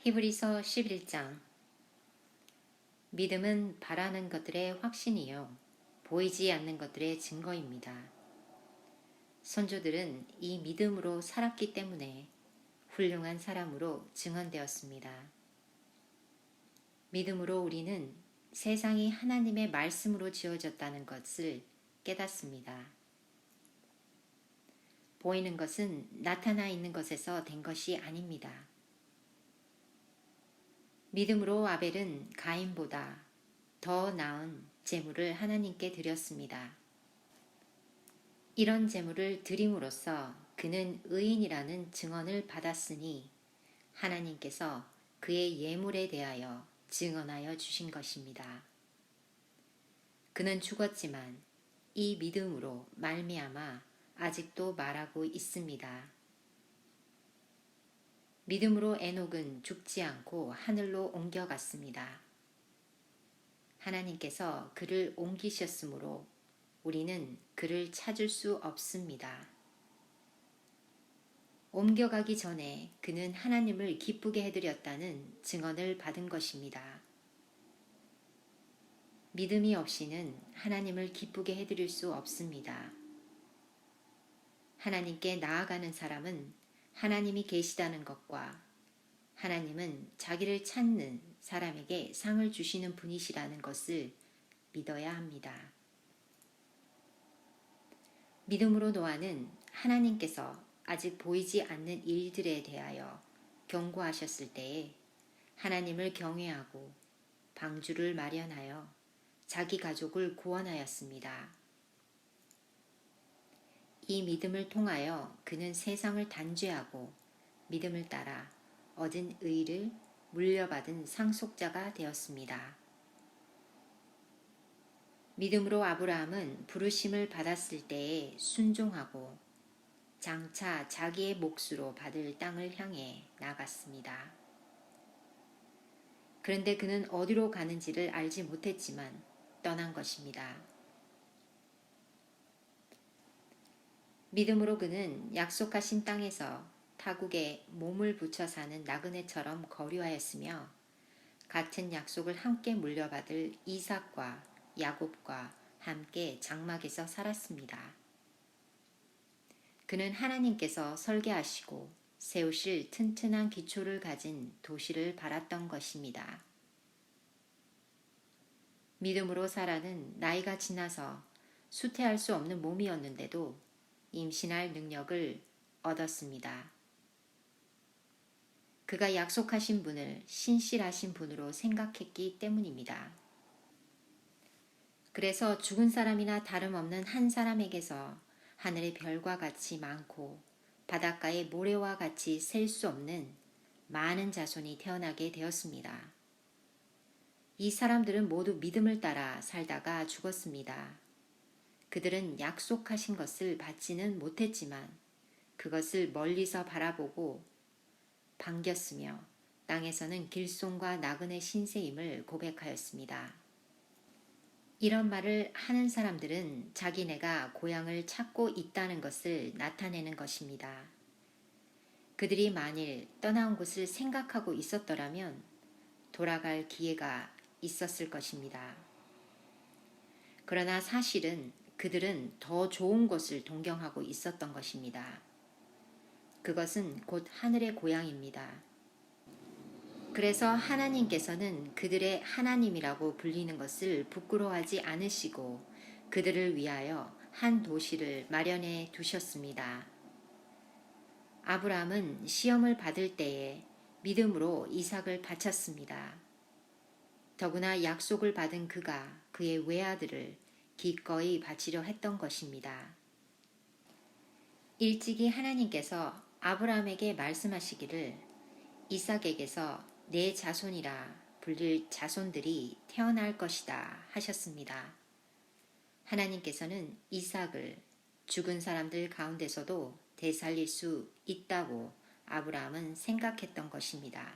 히브리서 11장. 믿음은 바라는 것들의 확신이요 보이지 않는 것들의 증거입니다. 선조들은 이 믿음으로 살았기 때문에 훌륭한 사람으로 증언되었습니다. 믿음으로 우리는 세상이 하나님의 말씀으로 지어졌다는 것을 깨닫습니다. 보이는 것은 나타나 있는 것에서 된 것이 아닙니다. 믿음으로 아벨은 가인보다 더 나은 제물을 하나님께 드렸습니다. 이런 제물을 드림으로써 그는 의인이라는 증언을 받았으니 하나님께서 그의 예물에 대하여 증언하여 주신 것입니다. 그는 죽었지만 이 믿음으로 말미암아 아직도 말하고 있습니다. 믿음으로 에녹은 죽지 않고 하늘로 옮겨갔습니다. 하나님께서 그를 옮기셨으므로 우리는 그를 찾을 수 없습니다. 옮겨가기 전에 그는 하나님을 기쁘게 해드렸다는 증언을 받은 것입니다. 믿음이 없이는 하나님을 기쁘게 해드릴 수 없습니다. 하나님께 나아가는 사람은 하나님이 계시다는 것과 하나님은 자기를 찾는 사람에게 상을 주시는 분이시라는 것을 믿어야 합니다. 믿음으로 노아는 하나님께서 아직 보이지 않는 일들에 대하여 경고하셨을 때에 하나님을 경외하고 방주를 마련하여 자기 가족을 구원하였습니다. 이 믿음을 통하여 그는 세상을 단죄하고 믿음을 따라 얻은 의를 물려받은 상속자가 되었습니다. 믿음으로 아브라함은 부르심을 받았을 때에 순종하고 장차 자기의 몫으로 받을 땅을 향해 나갔습니다. 그런데 그는 어디로 가는지를 알지 못했지만 떠난 것입니다. 믿음으로 그는 약속하신 땅에서 타국에 몸을 붙여 사는 나그네처럼 거류하였으며 같은 약속을 함께 물려받을 이삭과 야곱과 함께 장막에서 살았습니다. 그는 하나님께서 설계하시고 세우실 튼튼한 기초를 가진 도시를 바랐던 것입니다. 믿음으로 사라는 나이가 지나서 수태할 수 없는 몸이었는데도 임신할 능력을 얻었습니다. 그가 약속하신 분을 신실하신 분으로 생각했기 때문입니다. 그래서 죽은 사람이나 다름없는 한 사람에게서 하늘의 별과 같이 많고 바닷가의 모래와 같이 셀 수 없는 많은 자손이 태어나게 되었습니다. 이 사람들은 모두 믿음을 따라 살다가 죽었습니다. 그들은 약속하신 것을 받지는 못했지만 그것을 멀리서 바라보고 반겼으며 땅에서는 길손과 나그네 신세임을 고백하였습니다. 이런 말을 하는 사람들은 자기네가 고향을 찾고 있다는 것을 나타내는 것입니다. 그들이 만일 떠나온 곳을 생각하고 있었더라면 돌아갈 기회가 있었을 것입니다. 그러나 사실은 그들은 더 좋은 곳을 동경하고 있었던 것입니다. 그것은 곧 하늘의 고향입니다. 그래서 하나님께서는 그들의 하나님이라고 불리는 것을 부끄러워하지 않으시고 그들을 위하여 한 도시를 마련해 두셨습니다. 아브라함은 시험을 받을 때에 믿음으로 이삭을 바쳤습니다. 더구나 약속을 받은 그가 그의 외아들을 기꺼이 바치려 했던 것입니다. 일찍이 하나님께서 아브라함에게 말씀하시기를 이삭에게서 내 자손이라 불릴 자손들이 태어날 것이다 하셨습니다. 하나님께서는 이삭을 죽은 사람들 가운데서도 되살릴 수 있다고 아브라함은 생각했던 것입니다.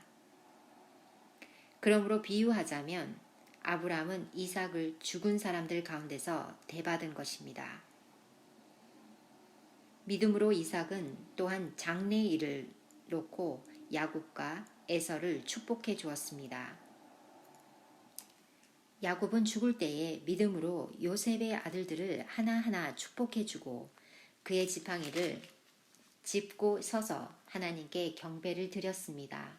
그러므로 비유하자면 아브라함은 이삭을 죽은 사람들 가운데서 대받은 것입니다. 믿음으로 이삭은 또한 장래의 일을 놓고 야곱과 에서를 축복해 주었습니다. 야곱은 죽을 때에 믿음으로 요셉의 아들들을 하나하나 축복해 주고 그의 지팡이를 짚고 서서 하나님께 경배를 드렸습니다.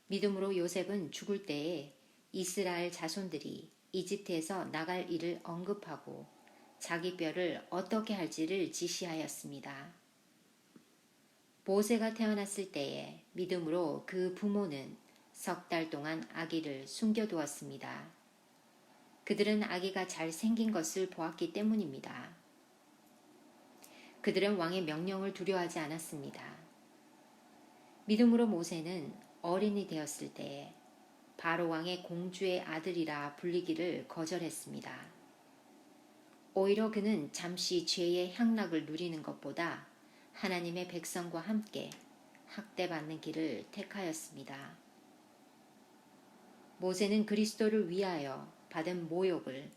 믿음으로 요셉은 죽을 때에 이스라엘 자손들이 이집트에서 나갈 일을 언급하고 자기 뼈를 어떻게 할지를 지시하였습니다. 모세가 태어났을 때에 믿음으로 그 부모는 석 달 동안 아기를 숨겨두었습니다. 그들은 아기가 잘 생긴 것을 보았기 때문입니다. 그들은 왕의 명령을 두려워하지 않았습니다. 믿음으로 모세는 어린이 되었을 때에 바로 왕의 공주의 아들이라 불리기를 거절했습니다. 오히려 그는 잠시 죄의 향락을 누리는 것보다 하나님의 백성과 함께 학대받는 길을 택하였습니다. 모세는 그리스도를 위하여 받은 모욕을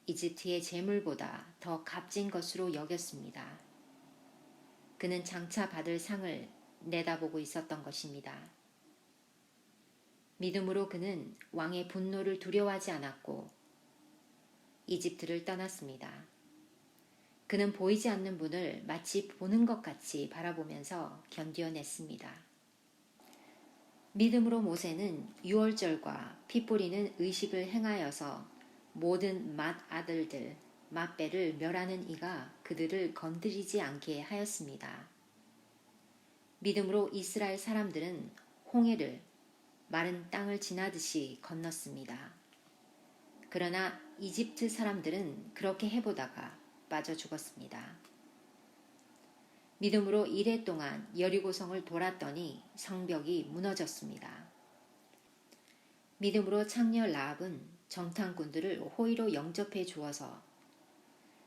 이집트의 재물보다 더 값진 것으로 여겼습니다. 그는 장차 받을 상을 내다보고 있었던 것입니다. 믿음으로 그는 왕의 분노를 두려워하지 않았고 이집트를 떠났습니다. 그는 보이지 않는 분을 마치 보는 것 같이 바라보면서 견뎌냈습니다. 믿음으로 모세는 유월절과 피 뿌리는 의식을 행하여서 모든 맏아들들, 맏배를 멸하는 이가 그들을 건드리지 않게 하였습니다. 믿음으로 이스라엘 사람들은 홍해를 마른 땅을 지나듯이 건넜습니다. 그러나 이집트 사람들은 그렇게 해보다가 빠져 죽었습니다. 믿음으로 이레 동안 여리고성을 돌았더니 성벽이 무너졌습니다. 믿음으로 창녀 라합은 정탐꾼들을 호의로 영접해 주어서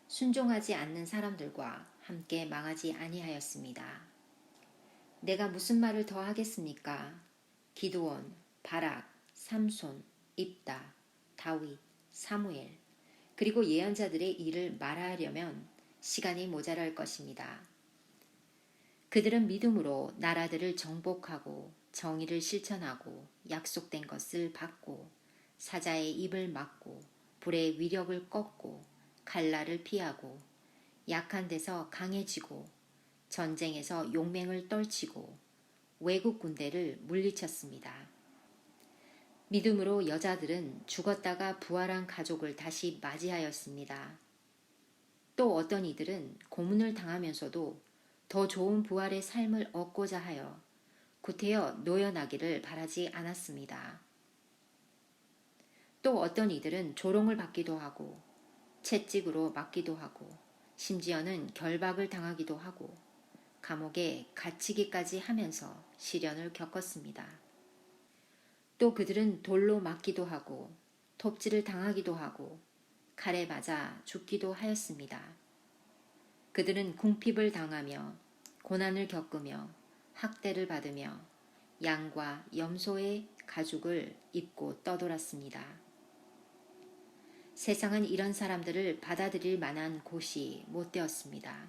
순종하지 않는 사람들과 함께 망하지 아니하였습니다. 내가 무슨 말을 더 하겠습니까? 기드온, 바락, 삼손, 입다, 다윗, 사무엘, 그리고 예언자들의 일을 말하려면 시간이 모자랄 것입니다. 그들은 믿음으로 나라들을 정복하고 정의를 실천하고 약속된 것을 받고 사자의 입을 막고 불의 위력을 꺾고 칼날을 피하고 약한 데서 강해지고 전쟁에서 용맹을 떨치고 외국 군대를 물리쳤습니다. 믿음으로 여자들은 죽었다가 부활한 가족을 다시 맞이하였습니다. 또 어떤 이들은 고문을 당하면서도 더 좋은 부활의 삶을 얻고자 하여 구태여 노연하기를 바라지 않았습니다. 또 어떤 이들은 조롱을 받기도 하고 채찍으로 맞기도 하고 심지어는 결박을 당하기도 하고 감옥에 갇히기까지 하면서 시련을 겪었습니다. 또 그들은 돌로 맞기도 하고 톱질을 당하기도 하고 칼에 맞아 죽기도 하였습니다. 그들은 궁핍을 당하며 고난을 겪으며 학대를 받으며 양과 염소의 가죽을 입고 떠돌았습니다. 세상은 이런 사람들을 받아들일 만한 곳이 못 되었습니다.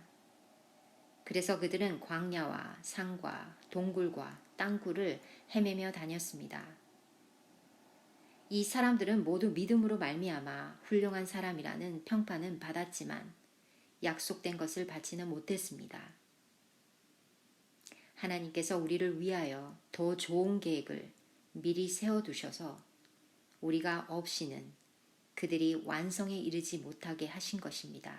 그래서 그들은 광야와 산과 동굴과 땅굴을 헤매며 다녔습니다. 이 사람들은 모두 믿음으로 말미암아 훌륭한 사람이라는 평판은 받았지만 약속된 것을 받지는 못했습니다. 하나님께서 우리를 위하여 더 좋은 계획을 미리 세워두셔서 우리가 없이는 그들이 완성에 이르지 못하게 하신 것입니다.